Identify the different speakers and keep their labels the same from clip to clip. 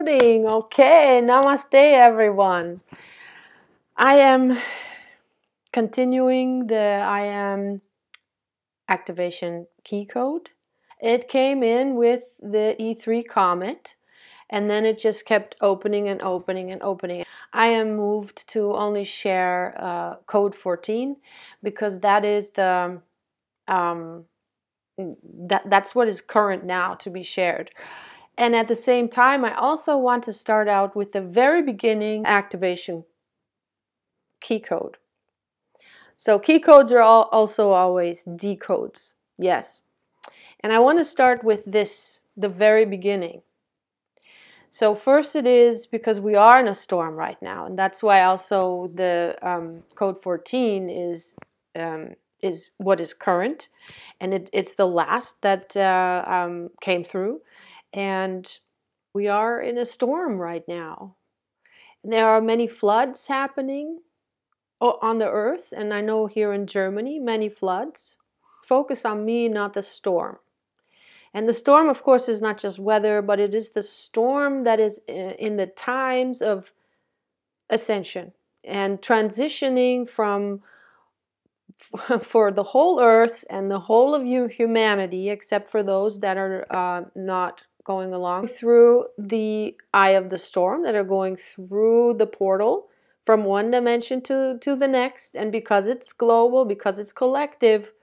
Speaker 1: recording. Okay, namaste everyone. I am continuing the I am activation key code. It came in with the E3 comet, and then it just kept opening and opening and opening. I am moved to only share code 14 because that is the that's what is current now to be shared. And at the same time, I also want to start out with the very beginning activation key code. So key codes are also always decodes. Yes. And I want to start with this, the very beginning. So first it is because we are in a storm right now. And that's why also the code 14 is what is current. And it's the last that came through. And we are in a storm right now. There are many floods happening on the earth, and I know here in Germany, many floods. Focus on me, not the storm. And the storm, of course, is not just weather, but it is the storm that is in the times of ascension and transitioning from for the whole earth and the whole of humanity, except for those that are not going along through the eye of the storm, that are going through the portal from one dimension to the next. And because it's global, because it's collective,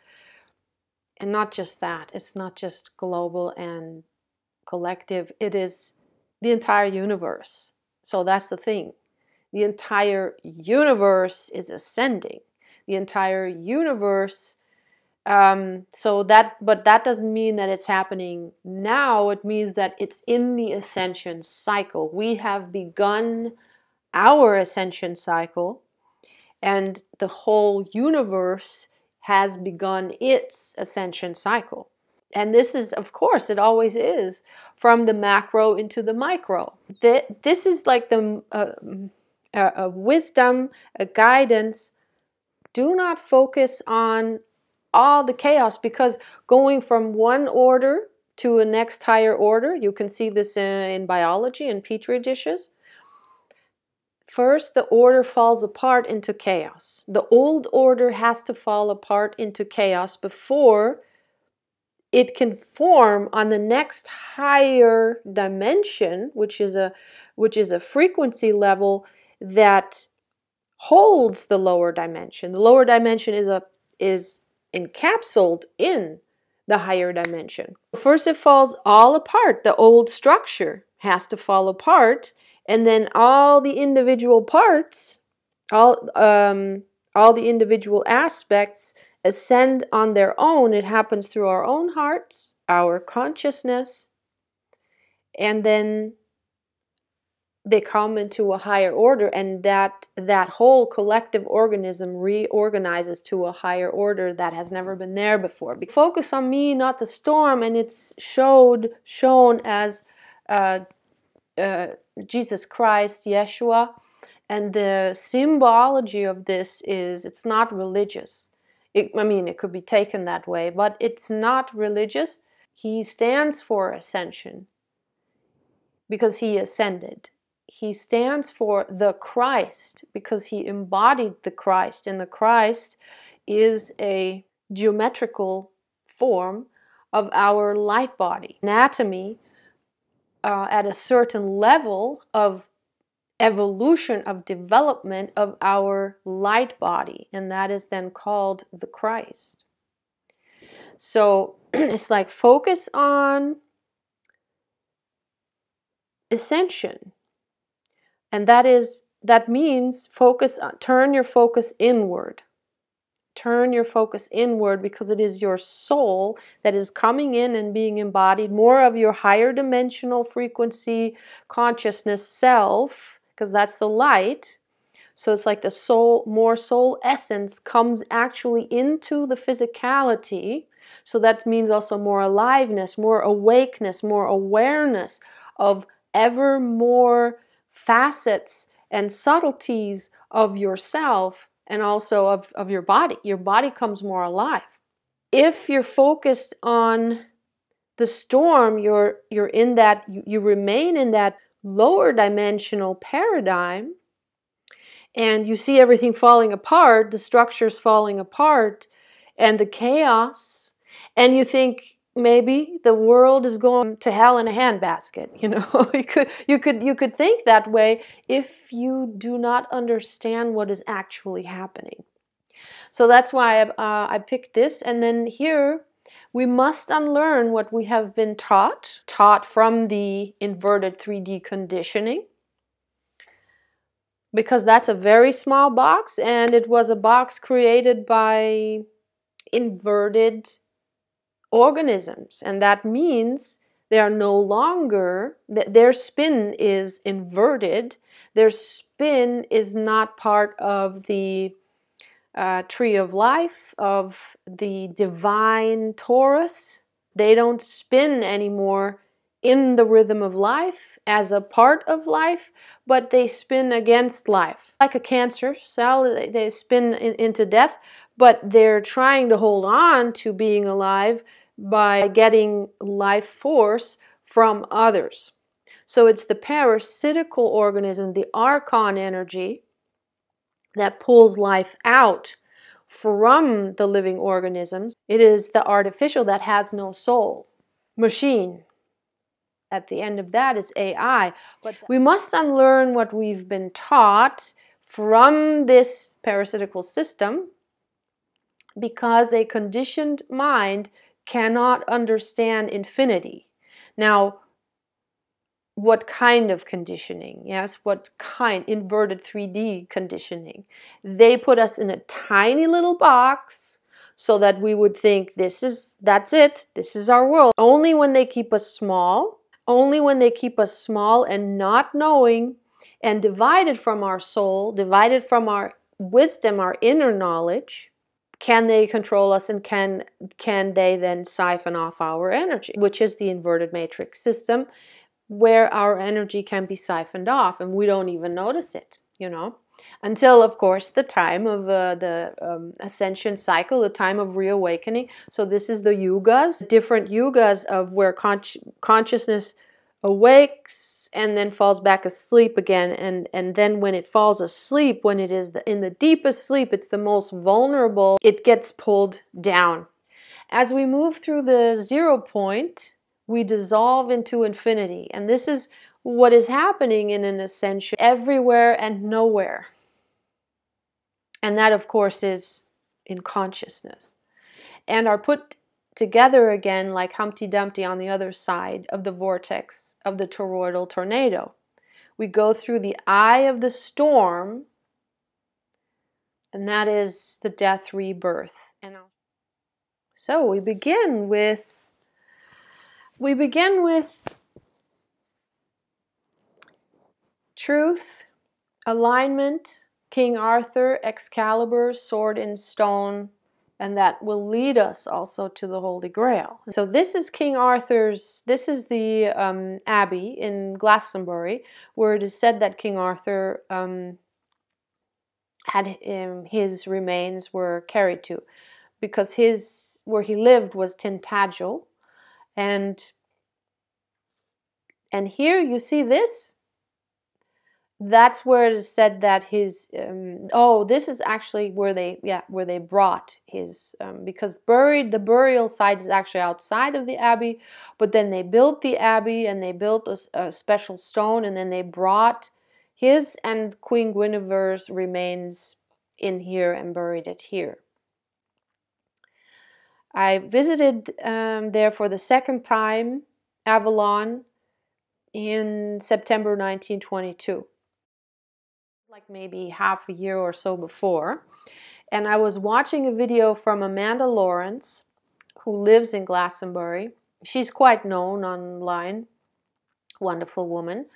Speaker 1: and not just that, it's not just global and collective, it is the entire universe. So that's the thing. The entire universe is ascending. The entire universe, but that doesn't mean that it's happening now. It means that it's in the ascension cycle. We have begun our ascension cycle, and the whole universe has begun its ascension cycle. And this is, of course, it always is, from the macro into the micro. This is like a wisdom, a guidance. Do not focus on all the chaos, because going from one order to a next higher order, you can see this in biology and petri dishes. First, the order falls apart into chaos. The old order has to fall apart into chaos before it can form on the next higher dimension, which is a frequency level that holds the lower dimension. The lower dimension is encapsulated in the higher dimension. First, it falls all apart. The old structure has to fall apart, and then all the individual parts, all the individual aspects ascend on their own. It happens through our own hearts, our consciousness, and then they come into a higher order, and that whole collective organism reorganizes to a higher order that has never been there before. Focus on me, not the storm, and it's shown as Jesus Christ, Yeshua, and the symbology of this is, it's not religious. It could be taken that way, but it's not religious. He stands for ascension because he ascended. He stands for the Christ because he embodied the Christ, and the Christ is a geometrical form of our light body. Anatomy at a certain level of evolution, of development of our light body, and that is then called the Christ. So it's like focus on ascension. And that means turn your focus inward. Turn your focus inward, because it is your soul that is coming in and being embodied, more of your higher dimensional frequency consciousness self, because that's the light. So it's like the soul, more soul essence comes actually into the physicality. So that means also more aliveness, more awakeness, more awareness of ever more facets and subtleties of yourself, and also of your body. Your body comes more alive. If you're focused on the storm, you're in that, you remain in that lower dimensional paradigm, and you see everything falling apart, the structures falling apart, and the chaos, and you think maybe the world is going to hell in a handbasket. You know, you could think that way if you do not understand what is actually happening. So that's why I picked this. And then here, we must unlearn what we have been taught from the inverted 3D conditioning, because that's a very small box, and it was a box created by inverted organisms. And that means they are no longer, their spin is inverted. Their spin is not part of the tree of life, of the divine torus. They don't spin anymore in the rhythm of life as a part of life, but they spin against life. Like a cancer cell, they spin into death, but they're trying to hold on to being alive by getting life force from others. So it's the parasitical organism, the archon energy, that pulls life out from the living organisms. It is the artificial that has no soul. Machine. At the end of that is AI. But we must unlearn what we've been taught from this parasitical system, because a conditioned mind cannot understand infinity. Now, what kind of conditioning? Yes, what kind? Inverted 3D conditioning. They put us in a tiny little box so that we would think that's it, this is our world. Only when they keep us small, and not knowing, and divided from our soul, divided from our wisdom, our inner knowledge, can they control us, and can they then siphon off our energy, which is the inverted matrix system, where our energy can be siphoned off and we don't even notice it, you know, until, of course, the time of the ascension cycle, the time of reawakening. So this is the yugas, different yugas of where consciousness awakes and then falls back asleep again. And then when it falls asleep, when it is in the deepest sleep, it's the most vulnerable, it gets pulled down. As we move through the 0 point, we dissolve into infinity. And this is what is happening in an ascension, everywhere and nowhere. And that, of course, is in consciousness. And are put together again like Humpty Dumpty on the other side of the vortex of the toroidal tornado. We go through the eye of the storm, and that is the death rebirth. And so we begin with truth, alignment, King Arthur, Excalibur, sword in stone, and that will lead us also to the Holy Grail. So this is King Arthur's, this is the abbey in Glastonbury, where it is said that King Arthur had his remains were carried to, because where he lived was Tintagel. And here you see this. That's where it is said that his this is actually where they brought his because the burial site is actually outside of the abbey, but then they built the abbey and they built a special stone, and then they brought his and Queen Guinevere's remains in here and buried it here. I visited there for the second time, Avalon, in September 1922. Like maybe half a year or so before. And I was watching a video from Amanda Lawrence, who lives in Glastonbury. She's quite known online, wonderful woman.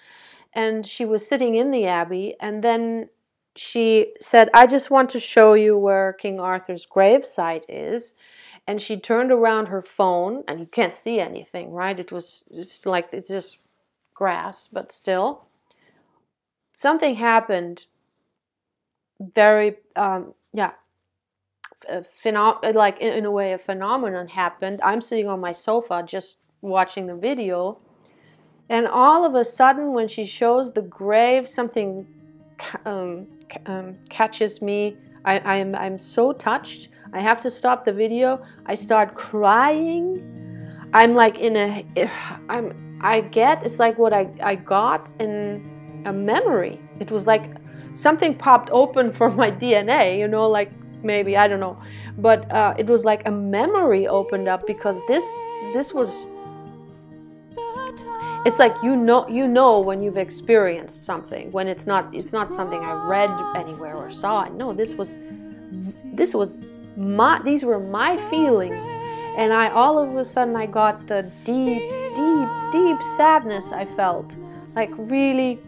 Speaker 1: And she was sitting in the abbey, and then she said, I just want to show you where King Arthur's gravesite is. And she turned around her phone, and you can't see anything, right? It's just grass, but still. Something happened very, like in a way a phenomenon happened. I'm sitting on my sofa just watching the video, And all of a sudden, when she shows the grave, something catches me. I'm so touched. I have to stop the video. I start crying. I'm like in a, it's like what I got in a memory. It was like something popped open for my DNA, you know, like maybe, I don't know. But it was like a memory opened up, because this was, it's like, you know when you've experienced something, when it's not something I read anywhere or saw. No, these were my feelings. And all of a sudden I got the deep sadness I felt, like really,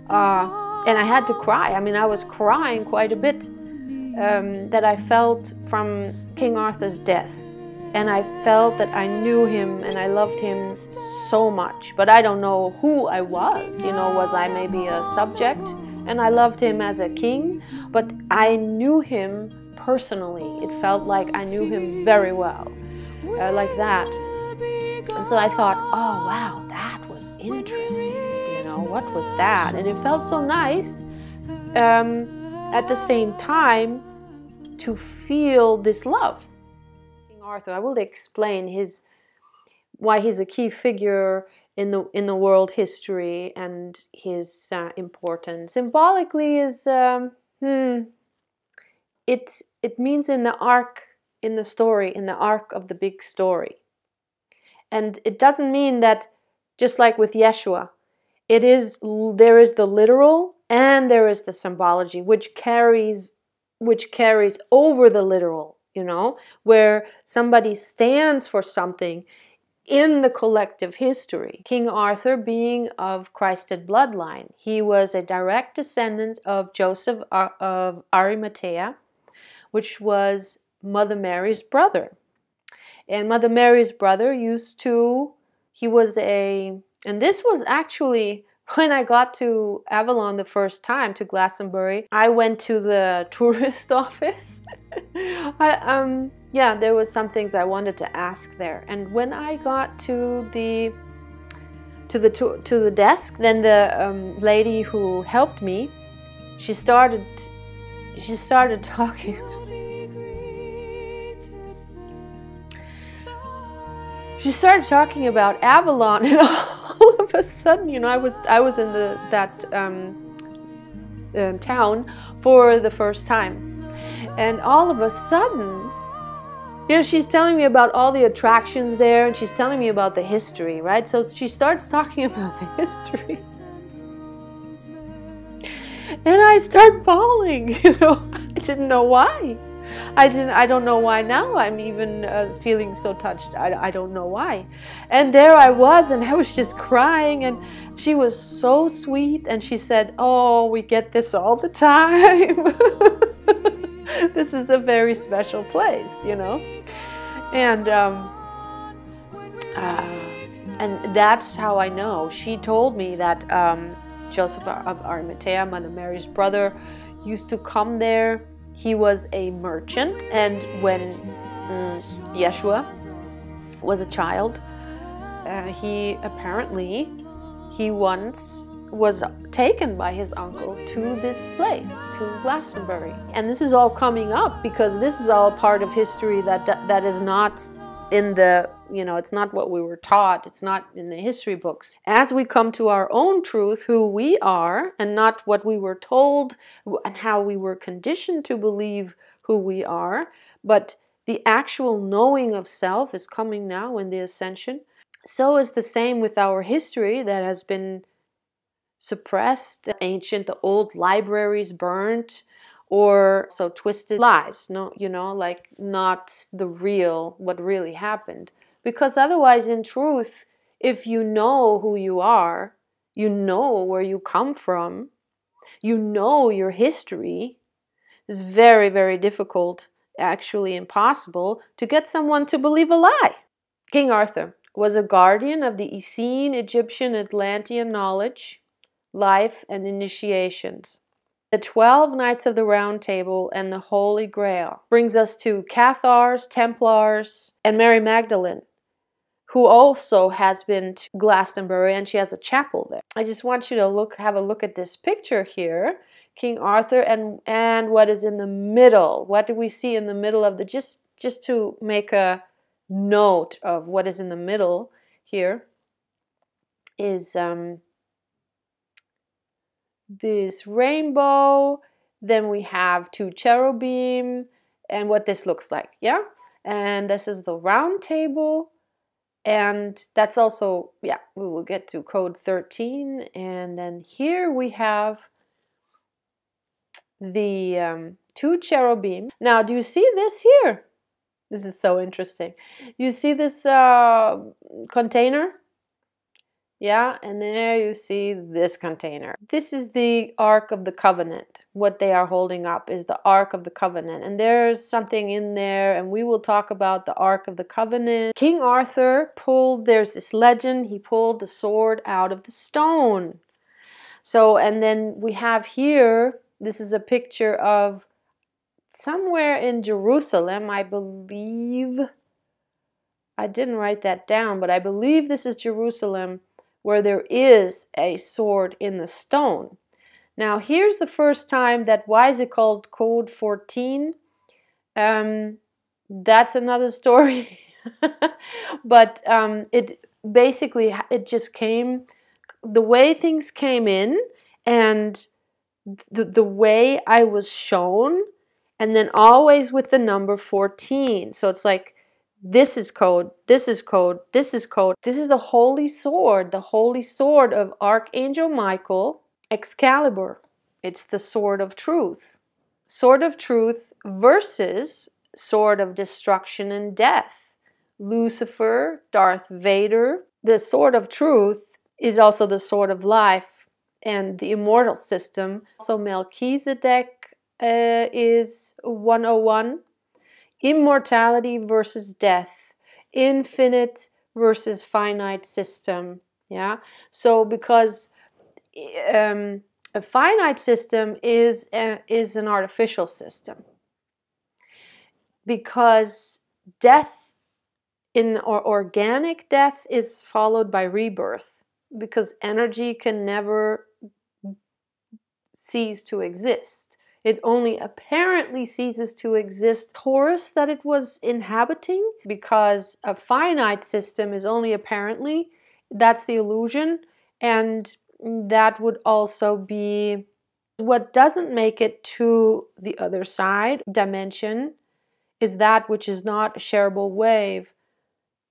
Speaker 1: and I had to cry. I mean, I was crying quite a bit, that I felt from King Arthur's death. And I felt that I knew him and I loved him so much, but I don't know who I was. You know, was I maybe a subject? And I loved him as a king, but I knew him personally. It felt like I knew him very well, like that. And so I thought, oh wow, that was interesting. You know, what was that? And it felt so nice, at the same time, to feel this love. Arthur, I will explain why he's a key figure in the world history, and his importance. Symbolically is it means in the arc, in the story, in the arc of the big story. And it doesn't mean that, just like with Yeshua, there is the literal and there is the symbology, which carries over the literal. You know, where somebody stands for something in the collective history. King Arthur being of Christed bloodline, he was a direct descendant of Joseph of Arimathea, which was Mother Mary's brother. And Mother Mary's brother and this was actually, when I got to Avalon the first time, to Glastonbury, I went to the tourist office. There was some things I wanted to ask there, and when I got to the desk, then the lady who helped me, she started talking. She started talking about Avalon, and all of a sudden, you know, I was in that town for the first time. And all of a sudden, you know, she's telling me about all the attractions there, and she's telling me about the history, right? So she starts talking about the history. And I start bawling, you know. I didn't know why. I don't know why now. I'm even feeling so touched. I don't know why. And there I was, and I was just crying, and she was so sweet, and she said, "Oh, we get this all the time." This is a very special place, you know. And that's how I know. She told me that Joseph of Arimathea, Mother Mary's brother, used to come there. He was a merchant, and when Yeshua was a child, he once was taken by his uncle to this place, to Glastonbury. And this is all coming up because this is all part of history that is not in the, you know, it's not what we were taught. It's not in the history books. As we come to our own truth, who we are, and not what we were told and how we were conditioned to believe who we are, but the actual knowing of self is coming now in the Ascension. So is the same with our history that has been suppressed, ancient, the old libraries burnt, or so twisted lies, no, you know, like not the real, what really happened. Because otherwise, in truth, if you know who you are, you know where you come from, you know your history, it's very, very difficult, actually impossible, to get someone to believe a lie. King Arthur was a guardian of the Essene, Egyptian, Atlantean knowledge, life, and initiations. The 12 Knights of the Round Table and the Holy Grail brings us to Cathars, Templars, and Mary Magdalene. who also has been to Glastonbury, and she has a chapel there. I just want you to have a look at this picture here, King Arthur, and what is in the middle. What do we see in the middle of the, just to make a note of what is in the middle here, is this rainbow. Then we have 2 cherubim, and what this looks like, yeah? And this is the round table. And that's also, yeah, we will get to code 13. And then here we have the 2 cherubim. Now, do you see this here? This is so interesting. You see this container? Yeah, and there you see this container. This is the Ark of the Covenant. What they are holding up is the Ark of the Covenant. And there's something in there, and we will talk about the Ark of the Covenant. King Arthur pulled, there's this legend, he pulled the sword out of the stone. So, and then we have here, this is a picture of somewhere in Jerusalem, I believe. I didn't write that down, but I believe this is Jerusalem, where there is a sword in the stone. Now, here's the first time that, why is it called code 14? That's another story. But it basically, it just came, the way things came in, and the way I was shown, and then always with the number 14. So it's like, this is code, this is code, this is code. This is the holy sword of Archangel Michael, Excalibur. It's the sword of truth. Sword of truth versus sword of destruction and death. Lucifer, Darth Vader. The sword of truth is also the sword of life and the immortal system. Also Melchizedek is 101. Immortality versus death, infinite versus finite system. Yeah, so because a finite system is an artificial system, because death or organic death is followed by rebirth, because energy can never cease to exist. It only apparently ceases to exist Taurus that it was inhabiting, because a finite system is only apparently, that's the illusion, and that would also be what doesn't make it to the other side dimension, is that which is not a shareable wave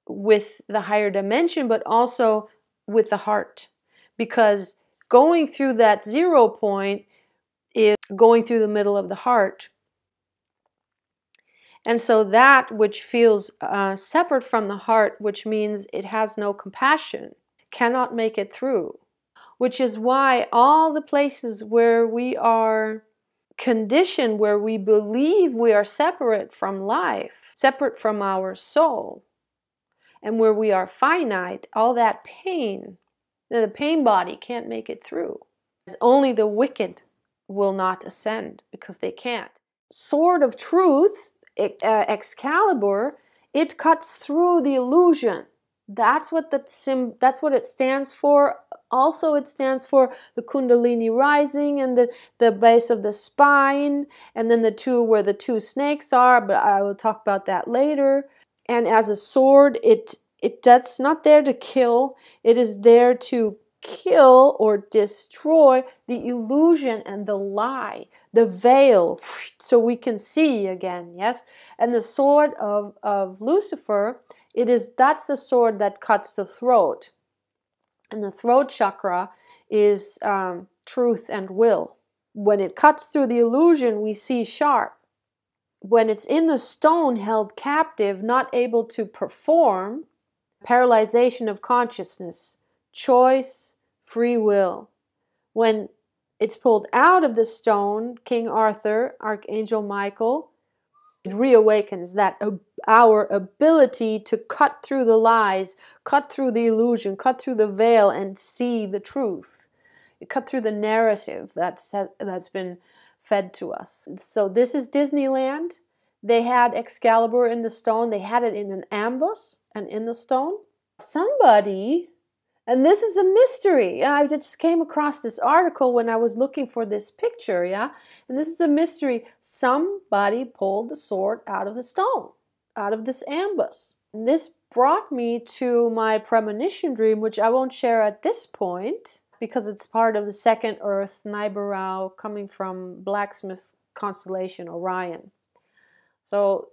Speaker 1: with the higher dimension, but also with the heart, because going through that 0 point is going through the middle of the heart. And so that which feels separate from the heart, which means it has no compassion, cannot make it through. Which is why all the places where we are conditioned, where we believe we are separate from life, separate from our soul, and where we are finite, all that pain, the pain body can't make it through. Only the wicked will not ascend, because they can't. Sword of truth, Excalibur, it cuts through the illusion. That's what it stands for. Also, it stands for the Kundalini rising and the base of the spine, and then the 2 where the 2 snakes are, but I will talk about that later. And as a sword, that's not there to kill. It is there to kill or destroy the illusion and the lie, the veil, so we can see again, yes? And the sword of Lucifer, that's the sword that cuts the throat. And the throat chakra is truth and will. When it cuts through the illusion, we see sharp. When it's in the stone, held captive, not able to perform, paralyzation of consciousness, choice, free will. When it's pulled out of the stone, King Arthur, Archangel Michael, it reawakens that our ability to cut through the lies, cut through the illusion, cut through the veil, and see the truth. You cut through the narrative that's been fed to us. So this is Disneyland. They had Excalibur in the stone. They had it in an ambush and in the stone. Somebody, and this is a mystery. I just came across this article when I was looking for this picture, yeah? And this is a mystery. Somebody pulled the sword out of the stone, out of this ambush. And this brought me to my premonition dream, which I won't share at this point, because it's part of the second Earth, Nibiru, coming from Blacksmith constellation Orion. So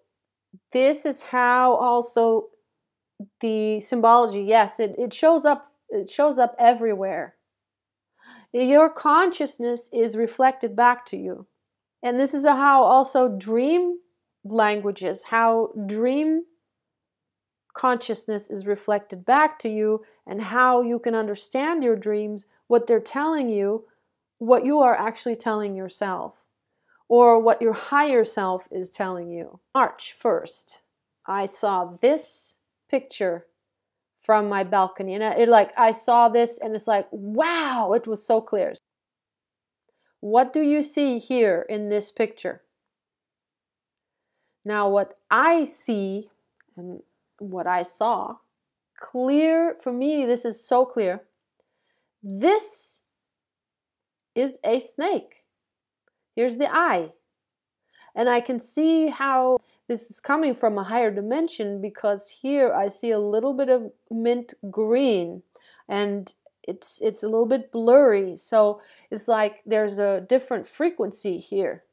Speaker 1: this is how also the symbology, yes, it shows up. It shows up everywhere. Your consciousness is reflected back to you. And this is how also dream languages, how dream consciousness is reflected back to you, and how you can understand your dreams, what they're telling you, what you are actually telling yourself, or what your higher self is telling you. March 1st, I saw this picture from my balcony, and I saw this and it's like, wow, it was so clear. What do you see here in this picture? Now what I see and what I saw, clear for me, this is so clear. This is a snake. Here's the eye. And I can see how this is coming from a higher dimension, because here I see a little bit of mint green and it's a little bit blurry. So it's like there's a different frequency here.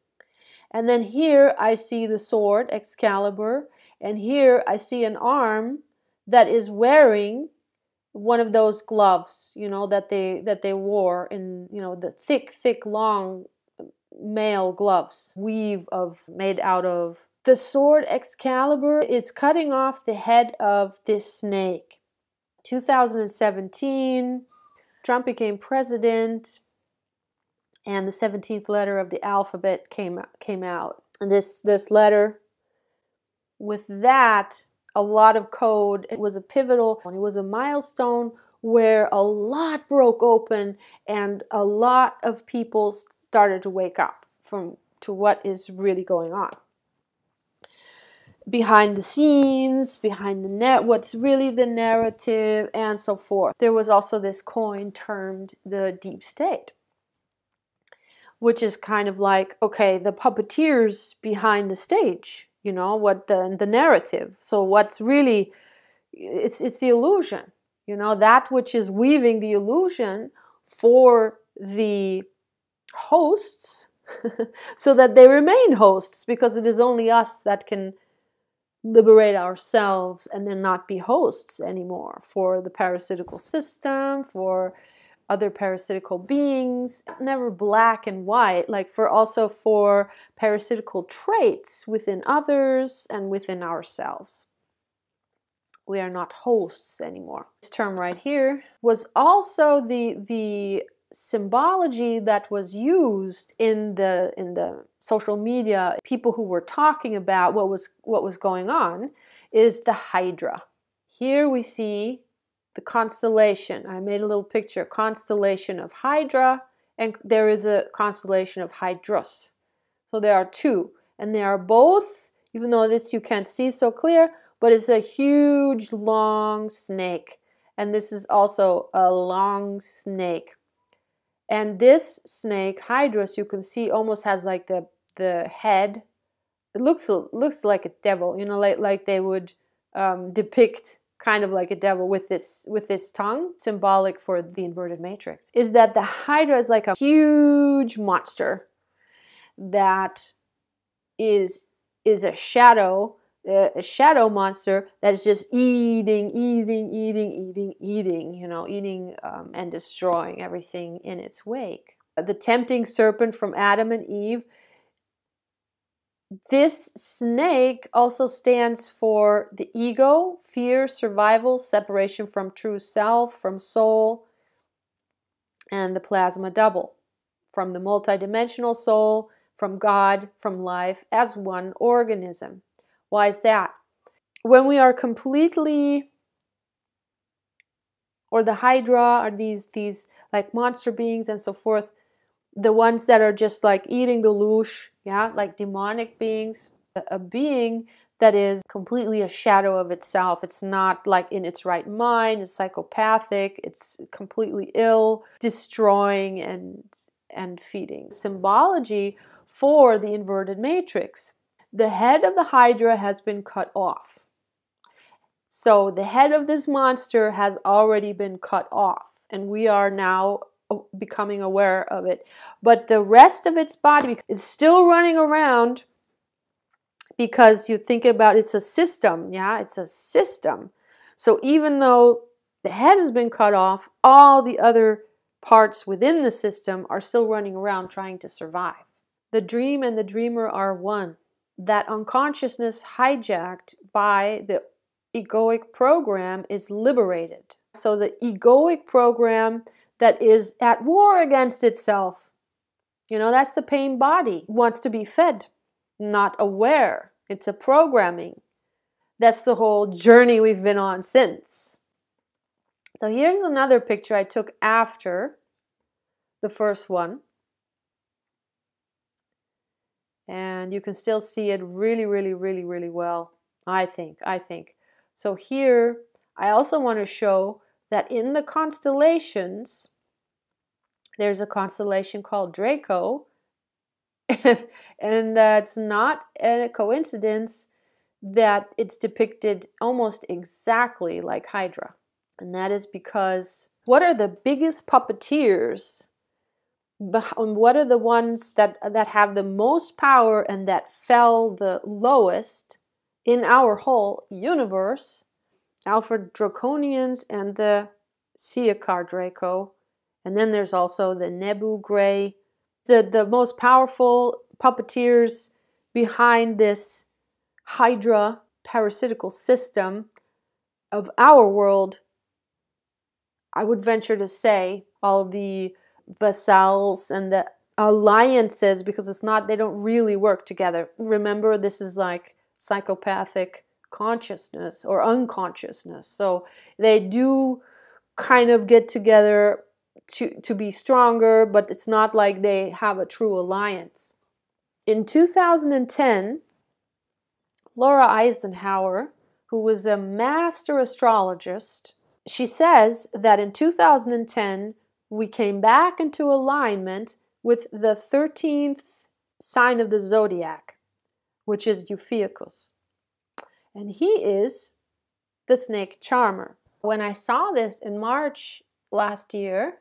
Speaker 1: And then here I see the sword, Excalibur, and here I see an arm that is wearing one of those gloves, you know, that they wore in, you know, the thick, long male gloves, made out of. The sword Excalibur is cutting off the head of this snake. 2017, Trump became president, and the 17th letter of the alphabet came out. And this letter, with that, a lot of code. It was a pivotal, it was a milestone where a lot broke open and a lot of people started to wake up to what is really going on behind the scenes, behind the what's really the narrative, and so forth. There was also this coin termed the deep state, which is kind of like, okay, the puppeteers behind the stage, you know, what the narrative. So what's really, it's the illusion, you know, that which is weaving the illusion for the hosts so that they remain hosts, because it is only us that can liberate ourselves and then not be hosts anymore for the parasitical system, for other parasitical beings. Never black and white, like also for parasitical traits within others and within ourselves. We are not hosts anymore. This term right here was also the symbology that was used in the social media. People who were talking about what was going on is the Hydra. Here we see the constellation. I made a little picture, constellation of Hydra, and there is a constellation of Hydrus. So there are two, and they are both, even though this you can't see so clear, but it's a huge long snake, and this is also a long snake. And this snake, Hydrus, you can see almost has like the head. It looks like a devil, you know, like they would depict kind of like a devil with this tongue, symbolic for the inverted matrix. Is that the Hydra is like a huge monster that is a shadow monster that is just eating, you know, eating and destroying everything in its wake. The tempting serpent from Adam and Eve. This snake also stands for the ego, fear, survival, separation from true self, from soul, and the plasma double, from the multidimensional soul, from God, from life, as one organism. Why is that? When we are completely, or the Hydra are these like monster beings and so forth, the ones that are just like eating the louche, yeah, like demonic beings, a being that is completely a shadow of itself. It's not like in its right mind, it's psychopathic, it's completely ill, destroying and feeding. Symbology for the inverted matrix. The head of the Hydra has been cut off. So the head of this monster has already been cut off, and we are now becoming aware of it. But the rest of its body is still running around, because you think about it's a system, yeah? It's a system. So even though the head has been cut off, all the other parts within the system are still running around trying to survive. The dream and the dreamer are one. That unconsciousness hijacked by the egoic program is liberated. So the egoic program that is at war against itself, you know, that's the pain body, wants to be fed, not aware. It's a programming. That's the whole journey we've been on since. So here's another picture I took after the first one. And you can still see it really, really, really, really well, I think. So here, I also want to show that in the constellations, there's a constellation called Draco, and that's not a coincidence that it's depicted almost exactly like Hydra. And that is because what are the biggest puppeteers? What are the ones that have the most power and that fell the lowest in our whole universe? Alpha Draconians and the Siakar Draco. And then there's also the Nebu Gray. The most powerful puppeteers behind this Hydra parasitical system of our world, I would venture to say, all the vassals and the alliances, because it's not, they don't really work together. Remember, this is like psychopathic consciousness or unconsciousness. So they do kind of get together to be stronger, but it's not like they have a true alliance. In 2010, Laura Eisenhower, who was a master astrologist, she says that in 2010, we came back into alignment with the 13th sign of the zodiac, which is Ophiuchus. And he is the snake charmer. When I saw this in March last year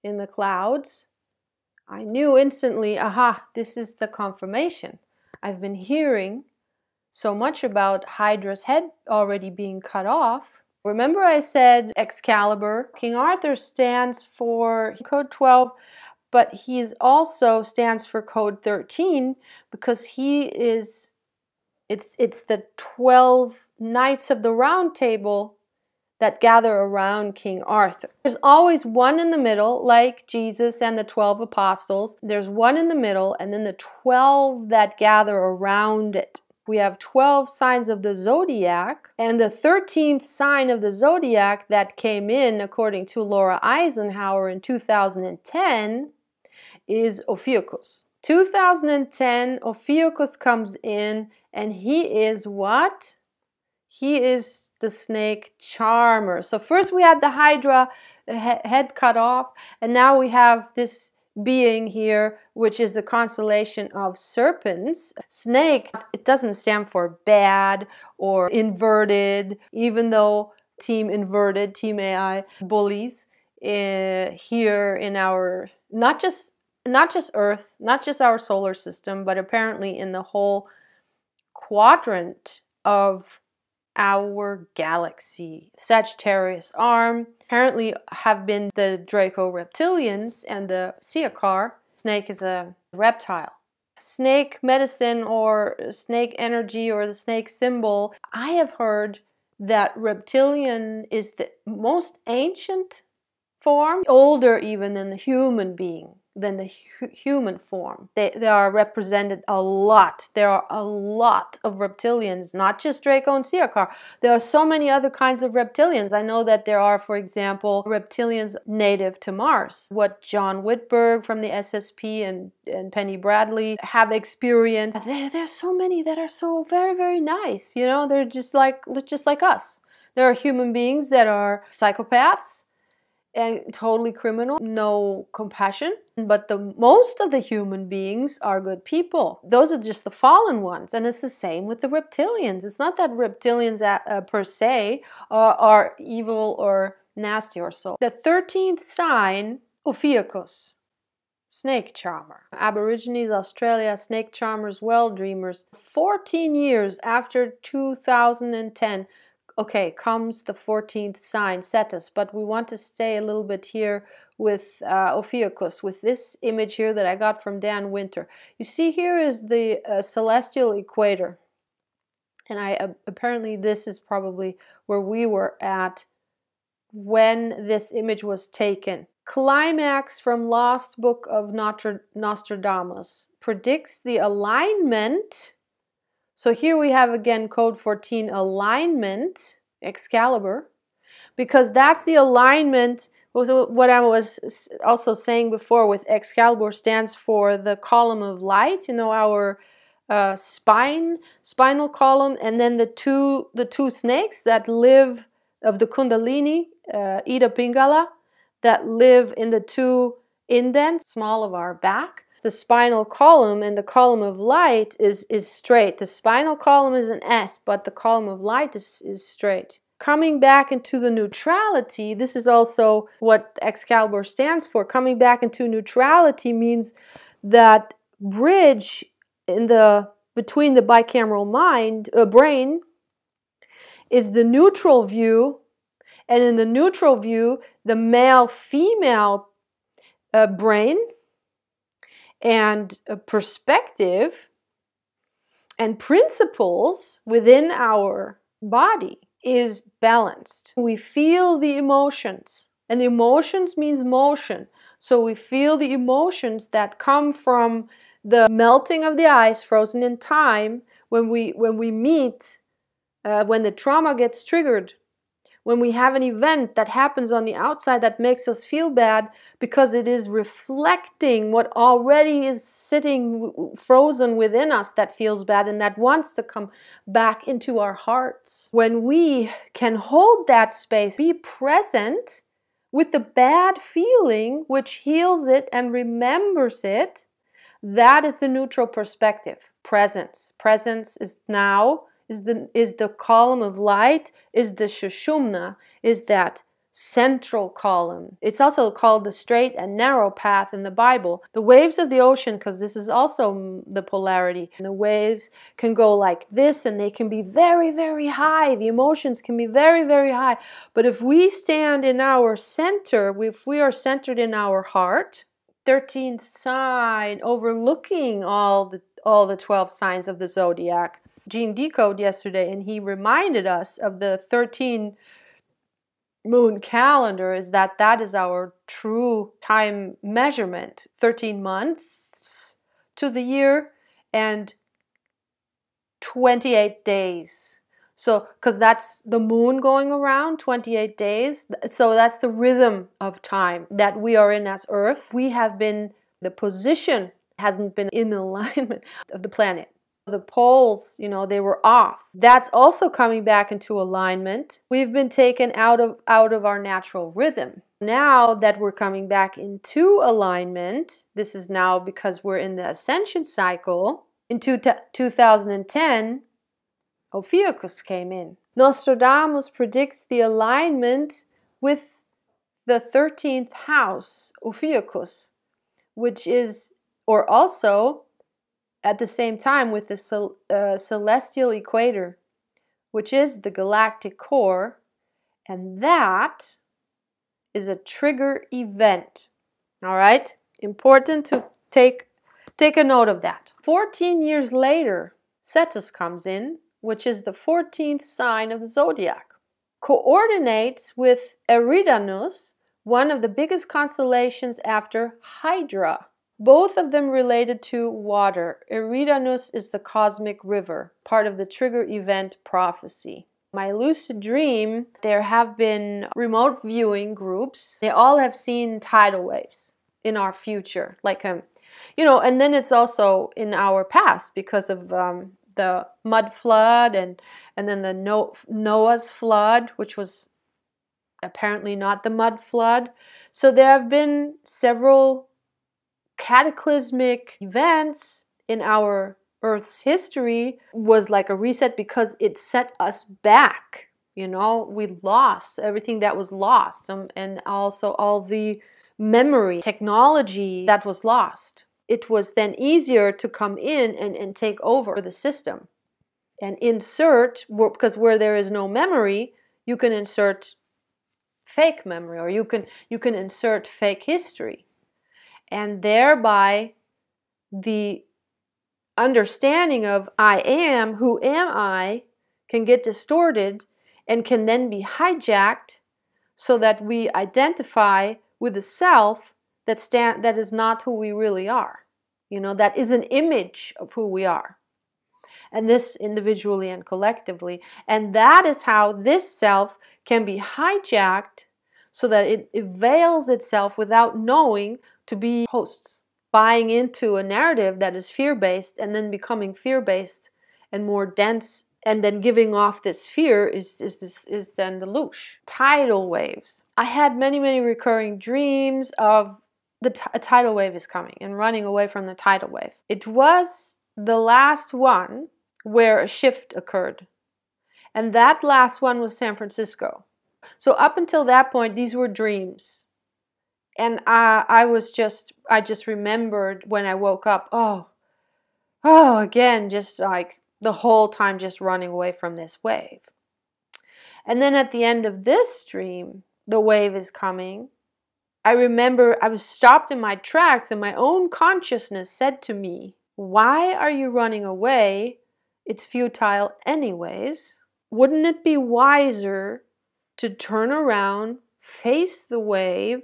Speaker 1: in the clouds, I knew instantly, aha, this is the confirmation. I've been hearing so much about Hydra's head already being cut off. Remember I said Excalibur? King Arthur stands for code 12, but he also stands for code 13 because he is, it's the 12 knights of the round table that gather around King Arthur. There's always one in the middle, like Jesus and the 12 apostles. There's one in the middle, and then the 12 that gather around it. We have 12 signs of the zodiac, and the 13th sign of the zodiac that came in, according to Laura Eisenhower in 2010, is Ophiuchus. 2010, Ophiuchus comes in, and he is what? He is the snake charmer. So first we had the Hydra head cut off, and now we have this being here, which is the constellation of serpents. Snake, it doesn't stand for bad or inverted, even though Team Inverted, Team AI bullies here in our, not just Earth, not just our solar system, but apparently in the whole quadrant of our galaxy. Sagittarius arm apparently have been the Draco reptilians and the Siakar. Snake is a reptile. Snake medicine or snake energy or the snake symbol. I have heard that reptilian is the most ancient form, older even than the human being. than the human form. They are represented a lot. There are a lot of reptilians, not just Draco and Siakar. There are so many other kinds of reptilians. I know that there are, for example, reptilians native to Mars. What John Whitberg from the SSP and Penny Bradley have experienced. There's so many that are so very, very nice. You know, they're just like us. There are human beings that are psychopaths and totally criminal, no compassion. But most of the human beings are good people. Those are just the fallen ones. And it's the same with the reptilians. It's not that reptilians per se are evil or nasty or so. The 13th sign, Ophiuchus, snake charmer. Aborigines, Australia, snake charmers, well dreamers. 14 years after 2010, okay, comes the 14th sign, Cetus, but we want to stay a little bit here with Ophiuchus, with this image here that I got from Dan Winter. You see here is the celestial equator, and apparently this is probably where we were at when this image was taken. Climax from Lost Book of Nostradamus predicts the alignment. So here we have again code 14, alignment, Excalibur, because that's the alignment. What I was also saying before with Excalibur stands for the column of light, you know, our spinal column, and then the two snakes that live of the Kundalini, Ida Pingala, that live in the two indents, small of our back. The spinal column and the column of light is straight. The spinal column is an S, but the column of light is straight. Coming back into the neutrality, this is also what Excalibur stands for. Coming back into neutrality means that bridge between the bicameral brain is the neutral view, and in the neutral view, the male-female brain and perspective and principles within our body is balanced. We feel the emotions, and the emotions means motion. So we feel the emotions that come from the melting of the ice, frozen in time, when we meet, when the trauma gets triggered. When we have an event that happens on the outside that makes us feel bad because it is reflecting what already is sitting frozen within us that feels bad and that wants to come back into our hearts. When we can hold that space, be present with the bad feeling which heals it and remembers it, that is the neutral perspective. Presence. Presence is now. Is the column of light, is the Shushumna, is that central column. It's also called the straight and narrow path in the Bible. The waves of the ocean, because this is also the polarity. The waves can go like this and they can be very, very high. The emotions can be very, very high. But if we stand in our center, if we are centered in our heart, 13th sign, overlooking all the 12 signs of the zodiac. Gene Decode yesterday, and he reminded us of the 13 moon calendar, is that is our true time measurement. 13 months to the year and 28 days. So, because that's the moon going around 28 days. So that's the rhythm of time that we are in as Earth. The position hasn't been in alignment of the planet. The poles, you know, they were off. That's also coming back into alignment. We've been taken out of our natural rhythm. Now that we're coming back into alignment, this is now because we're in the Ascension cycle. In 2010, Ophiuchus came in. Nostradamus predicts the alignment with the 13th house, Ophiuchus, which is, or also, at the same time with the celestial equator, which is the galactic core, and that is a trigger event. All right? Important to take a note of that. 14 years later, Cetus comes in, which is the 14th sign of the zodiac. Coordinates with Eridanus, one of the biggest constellations after Hydra. Both of them related to water. Eridanus is the cosmic river, part of the trigger event prophecy. My lucid dream, there have been remote viewing groups. They all have seen tidal waves in our future, like you know, and then it's also in our past because of the mud flood and then the Noah's flood, which was apparently not the mud flood. So there have been several cataclysmic events in our Earth's history. Was like a reset because it set us back. You know, we lost everything that was lost, and also all the memory, technology that was lost. It was then easier to come in and take over the system and insert, because where there is no memory, you can insert fake memory, or you can insert fake history. And thereby the understanding of I am, who am I, can get distorted and can then be hijacked so that we identify with a self that is not who we really are. You know, that is an image of who we are. And this individually and collectively. And that is how this self can be hijacked so that it avails itself without knowing to be hosts, buying into a narrative that is fear-based and then becoming fear-based and more dense, and then giving off this fear is then the loosh. Tidal waves. I had many recurring dreams of a tidal wave is coming and running away from the tidal wave. It was the last one where a shift occurred. And that last one was San Francisco. So up until that point, these were dreams. And I just remembered when I woke up, oh, again, just like the whole time just running away from this wave. And then at the end of this dream, the wave is coming. I remember I was stopped in my tracks and my own consciousness said to me, why are you running away? It's futile anyways. Wouldn't it be wiser to turn around, face the wave,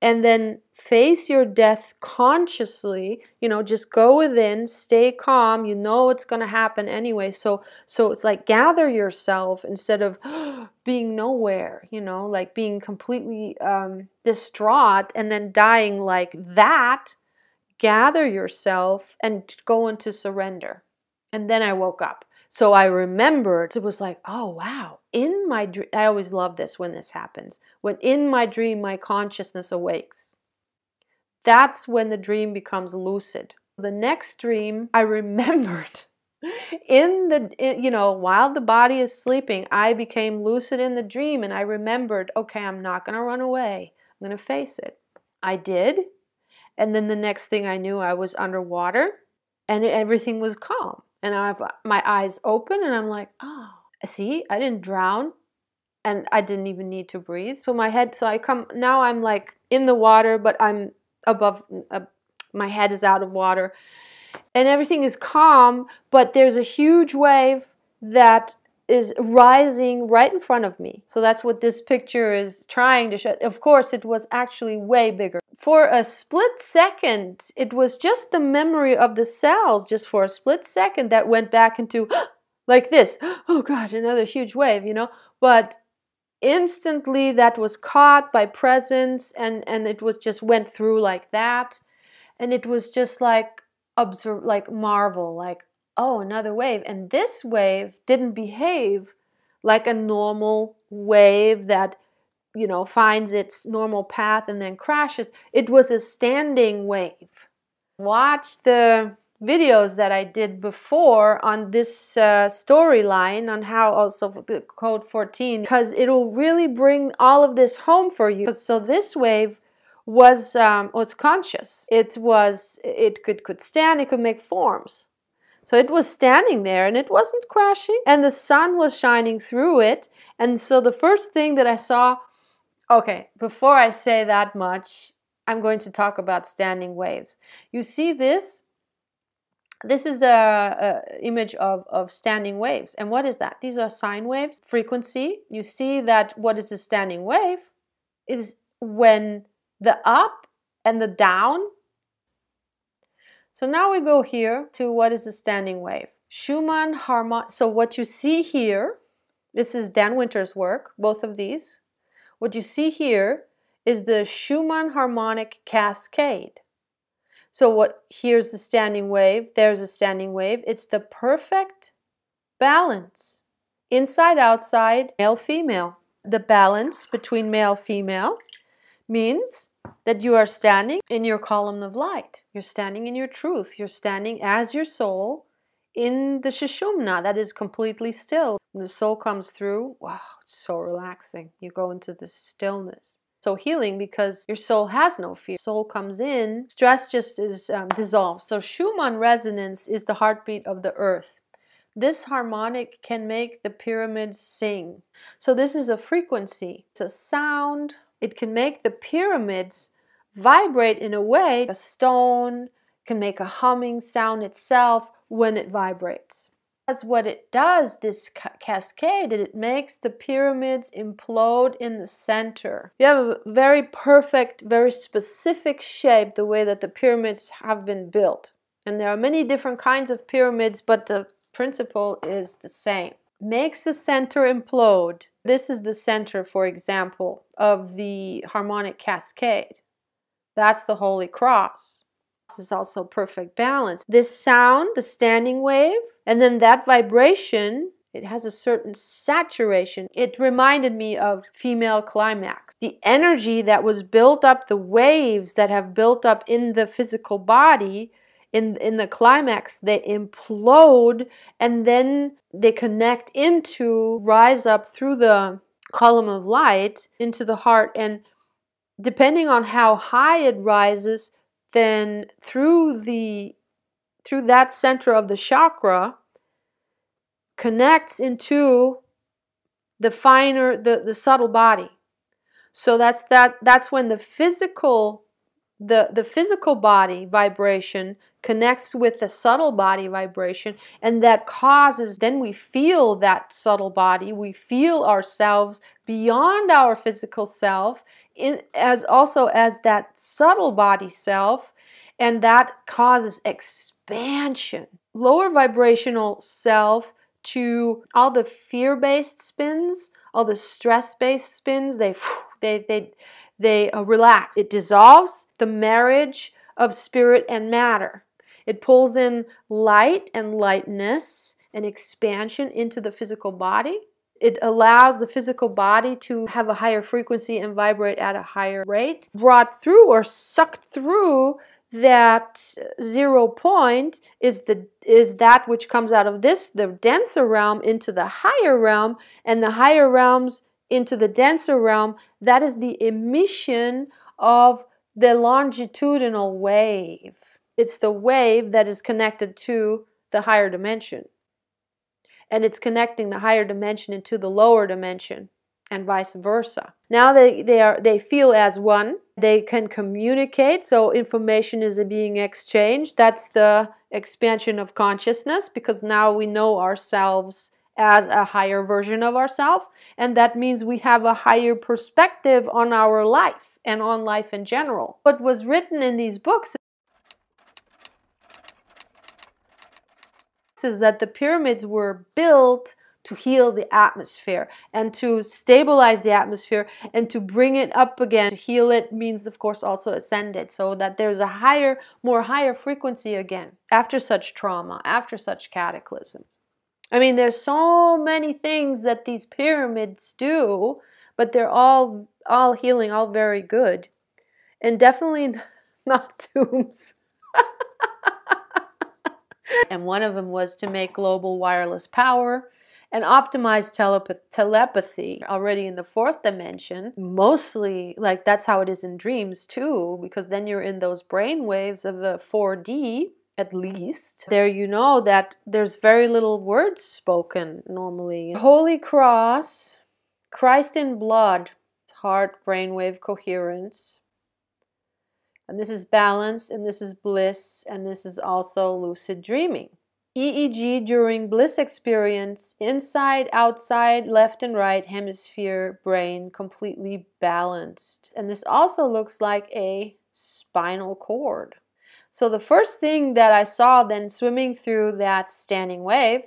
Speaker 1: and then face your death consciously? You know, just go within, stay calm. You know it's going to happen anyway. So it's like gather yourself instead of being nowhere, you know, like being completely distraught and then dying like that. Gather yourself and go into surrender. And then I woke up. So I remembered, it was like, oh wow, in my dream, I always love this when this happens. When in my dream, my consciousness awakes. That's when the dream becomes lucid. The next dream, I remembered while the body is sleeping, I became lucid in the dream and I remembered, okay, I'm not going to run away. I'm going to face it. I did. And then the next thing I knew, I was underwater and everything was calm. And I have my eyes open and I'm like, oh, see, I didn't drown and I didn't even need to breathe. So now I'm like in the water, but I'm above, my head is out of water and everything is calm, but there's a huge wave that is rising right in front of me. So that's what this picture is trying to show. Of course, it was actually way bigger. For a split second, it was just the memory of the cells, just for a split second, that went back into like this. Oh God, another huge wave, you know. But instantly that was caught by presence and it was just went through like that. And it was just like observe, like marvel, like, oh, another wave. And this wave didn't behave like a normal wave that, you know, finds its normal path and then crashes. It was a standing wave. Watch the videos that I did before on this storyline on how also the code 14, because it'll really bring all of this home for you. So this wave was conscious. It could stand, it could make forms. So it was standing there and it wasn't crashing and the sun was shining through it. And so the first thing that I saw, okay, before I say that much, I'm going to talk about standing waves. You see this? This is a image of standing waves. And what is that? These are sine waves, frequency. You see that what is a standing wave is when the up and the down So now we go here to what is a standing wave. Schumann harmonic. So what you see here, this is Dan Winter's work, both of these. What you see here is the Schumann harmonic cascade. So here's the standing wave, there's a standing wave. It's the perfect balance. Inside, outside, male, female. The balance between male, female means that you are standing in your column of light. You're standing in your truth. You're standing as your soul in the Sushumna that is completely still. When the soul comes through, wow, it's so relaxing. You go into this stillness. So healing because your soul has no fear. Soul comes in, stress just is dissolved. So Schumann resonance is the heartbeat of the earth. This harmonic can make the pyramids sing. So this is a frequency. It's a sound. It can make the pyramids vibrate in a way. A stone can make a humming sound itself when it vibrates. That's what it does, this cascade, it makes the pyramids implode in the center. You have a very perfect, very specific shape, the way that the pyramids have been built. And there are many different kinds of pyramids, but the principle is the same. Makes the center implode. This is the center, for example, of the harmonic cascade. That's the Holy Cross. This is also perfect balance. This sound, the standing wave, and then that vibration, it has a certain saturation. It reminded me of female climax. The energy that was built up, the waves that have built up in the physical body, in the climax, they implode and then they connect into, rise up through the column of light into the heart. And depending on how high it rises, then through that center of the chakra connects into the finer, the subtle body. So that's when the physical body vibration connects with the subtle body vibration, and that causes, then we feel that subtle body, we feel ourselves beyond our physical self, as that subtle body self, and that causes expansion. Lower vibrational self to all the fear-based spins, all the stress-based spins, they relax. It dissolves the marriage of spirit and matter. It pulls in light and lightness and expansion into the physical body. It allows the physical body to have a higher frequency and vibrate at a higher rate. Brought through or sucked through that 0 point is that which comes out of this, the denser realm, into the higher realm, and the higher realms into the denser realm. That is the emission of the longitudinal wave. It's the wave that is connected to the higher dimension. And it's connecting the higher dimension into the lower dimension, and vice versa. Now they feel as one. They can communicate, so information is being exchanged. That's the expansion of consciousness, because now we know ourselves as a higher version of ourselves, and that means we have a higher perspective on our life and on life in general. What was written in these books is that the pyramids were built to heal the atmosphere and to stabilize the atmosphere and to bring it up again. To heal it means, of course, also ascend it, so that there's a higher frequency again after such trauma, after such cataclysms. I mean, there's so many things that these pyramids do, but they're all healing, all very good, and definitely not tombs. And one of them was to make global wireless power and optimize telepathy already in the 4th dimension. Mostly, like, that's how it is in dreams too, because then you're in those brain waves of the 4D, at least. There you know that there's very little words spoken normally. Holy Cross, Christ in blood, heart, brainwave coherence. And this is balance, and this is bliss, and this is also lucid dreaming. EEG during bliss experience, inside, outside, left and right hemisphere, brain completely balanced. And this also looks like a spinal cord. So the first thing that I saw then swimming through that standing wave,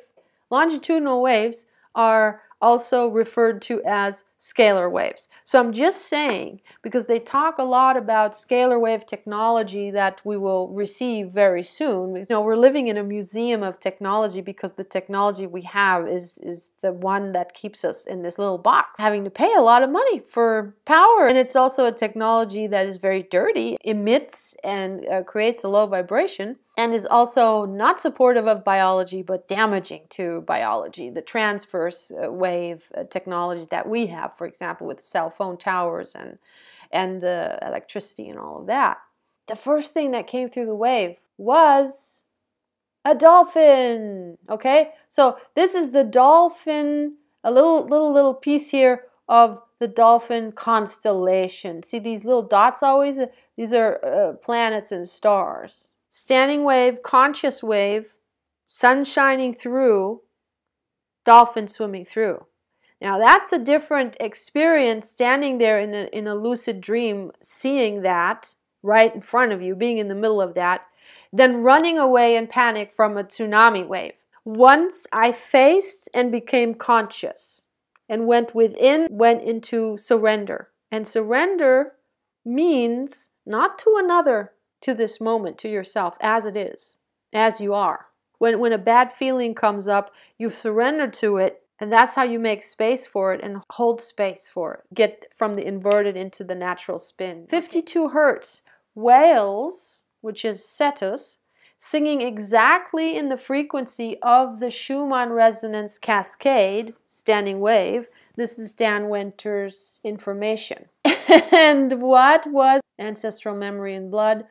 Speaker 1: longitudinal waves are also referred to as scalar waves. So I'm just saying, because they talk a lot about scalar wave technology that we will receive very soon. You know, we're living in a museum of technology because the technology we have is the one that keeps us in this little box, having to pay a lot of money for power. And it's also a technology that is very dirty, emits and creates a low vibration, and is also not supportive of biology, but damaging to biology. The transverse wave technology that we have, for example, with cell phone towers and the electricity and all of that. The first thing that came through the wave was a dolphin. Okay, so this is the dolphin, a little piece here of the dolphin constellation. See these little dots always? These are planets and stars. Standing wave, conscious wave, sun shining through, dolphin swimming through. Now that's a different experience, standing there in a lucid dream, seeing that right in front of you, being in the middle of that, than running away in panic from a tsunami wave. Once I faced and became conscious and went within, went into surrender. And surrender means not to another, to this moment, to yourself, as it is, as you are. When a bad feeling comes up, you surrender to it, and that's how you make space for it and hold space for it. Get from the inverted into the natural spin. 52 hertz. Whales, which is Cetus, singing exactly in the frequency of the Schumann resonance cascade, standing wave. This is Dan Winter's information. And what was ancestral memory in blood?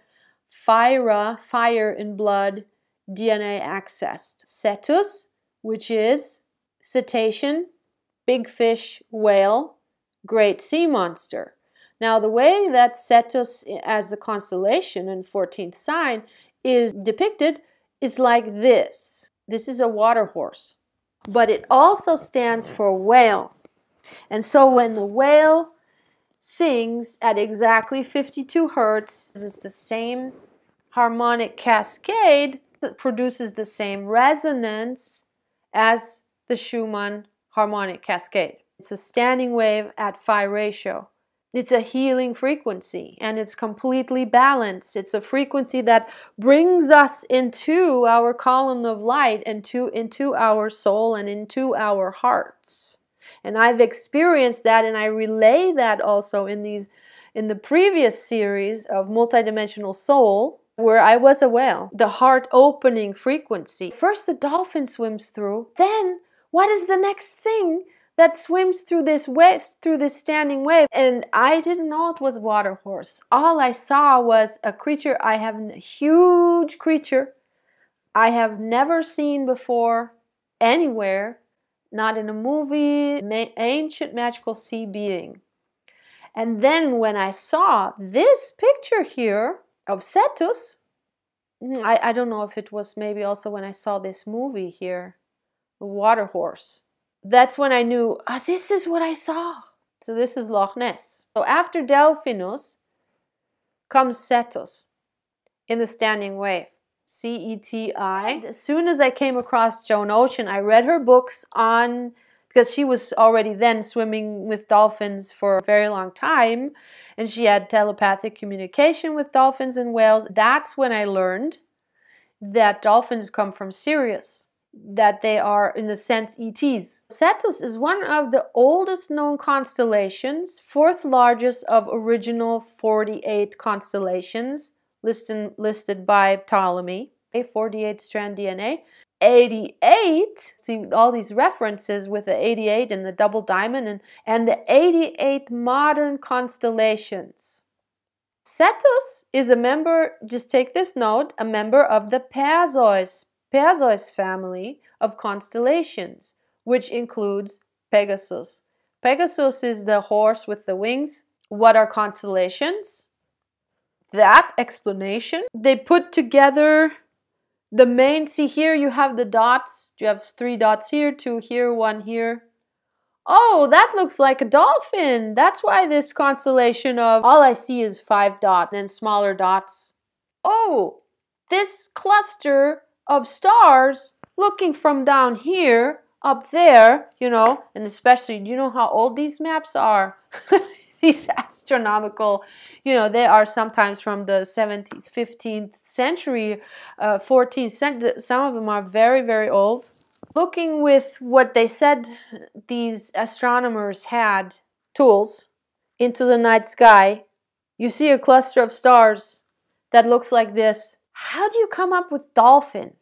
Speaker 1: Fire in blood, DNA accessed. Cetus, which is cetacean, big fish, whale, great sea monster. Now the way that Cetus as a constellation and 14th sign is depicted is like this. This is a water horse, but it also stands for whale. And so when the whale sings at exactly 52 hertz, it's the same harmonic cascade that produces the same resonance as the Schumann harmonic cascade. It's a standing wave at phi ratio. It's a healing frequency, and it's completely balanced. It's a frequency that brings us into our column of light and into our soul and into our hearts. And I've experienced that, and I relay that also in the previous series of Multidimensional Soul, where I was a whale. The heart opening frequency. First the dolphin swims through, then what is the next thing that swims through this wave, through this standing wave? And I didn't know it was a water horse. All I saw was a creature, a huge creature I have never seen before anywhere, not in a movie, ancient magical sea being. And then when I saw this picture here of Cetus, I don't know if it was maybe also when I saw this movie here, a water horse. That's when I knew, this is what I saw. So this is Lochness. So after Delphinus comes Cetus in the standing wave. C-E-T-I. As soon as I came across Joan Ocean, I read her books on, because she was already then swimming with dolphins for a very long time, and she had telepathic communication with dolphins and whales. That's when I learned that dolphins come from Sirius, that they are, in a sense, ETs. Cetus is one of the oldest known constellations, fourth largest of original 48 constellations listed by Ptolemy. 48 strand DNA. 88, see all these references with the 88 and the double diamond and the 88 modern constellations. Cetus is a member, just take this note, a member of the Perseus family of constellations, which includes Pegasus. Pegasus is the horse with the wings. What are constellations? That explanation. They put together the main, see here you have the dots. You have 3 dots here, 2 here, 1 here. Oh, that looks like a dolphin. That's why this constellation of, all I see is 5 dots and smaller dots. Oh, this cluster of stars looking from down here up there, you know, and especially, do you know how old these maps are? These astronomical, you know, they are sometimes from the 17th, 15th century, 14th century. Some of them are very, very old. Looking with what they said these astronomers had, tools, into the night sky, you see a cluster of stars that looks like this. How do you come up with dolphin?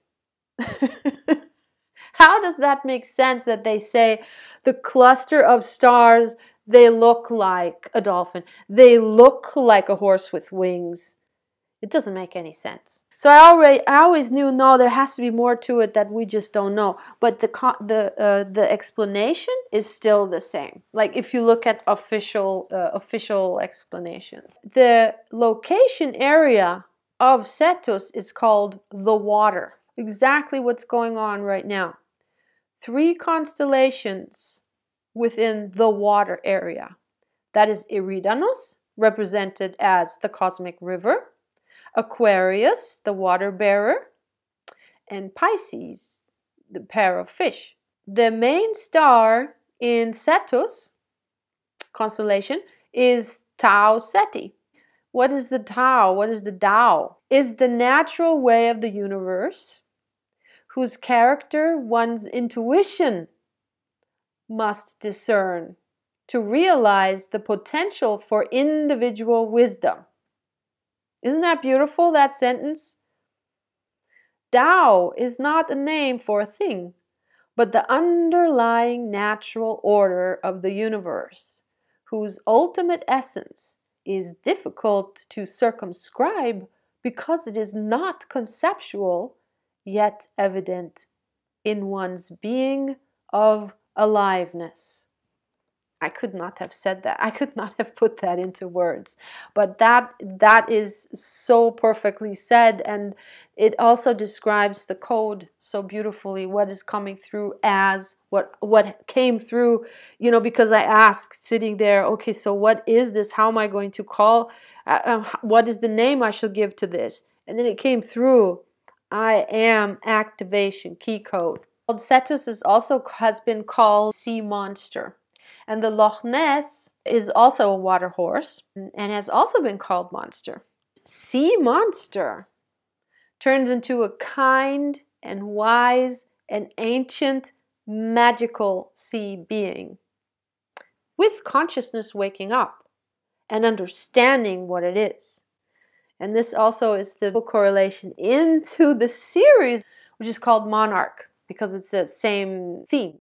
Speaker 1: How does that make sense that they say the cluster of stars, they look like a dolphin, they look like a horse with wings? It doesn't make any sense. So I always knew, no, there has to be more to it that we just don't know. But the explanation is still the same. Like if you look at official explanations, the location area of Cetus is called the water. Exactly what's going on right now. 3 constellations within the water area. That is Eridanus, represented as the cosmic river, Aquarius, the water bearer, and Pisces, the pair of fish. The main star in Cetus constellation is Tau Ceti. What is the Tao? What is the Tao? Is the natural way of the universe, whose character one's intuition must discern to realize the potential for individual wisdom. Isn't that beautiful, that sentence? Tao is not a name for a thing, but the underlying natural order of the universe, whose ultimate essence is difficult to circumscribe because it is not conceptual, yet evident in one's being of aliveness. I could not have said that. I could not have put that into words. But that is so perfectly said, and it also describes the code so beautifully, what is coming through as, what came through, you know, because I asked sitting there, okay, so what is this? How am I going to call? What is the name I should give to this? And then it came through, I am activation, key code. Cetus has been called sea monster. And the Lochness is also a water horse and has also been called monster. Sea monster turns into a kind and wise and ancient magical sea being with consciousness waking up and understanding what it is. And this also is the correlation into the series, which is called Monarch, because it's the same theme.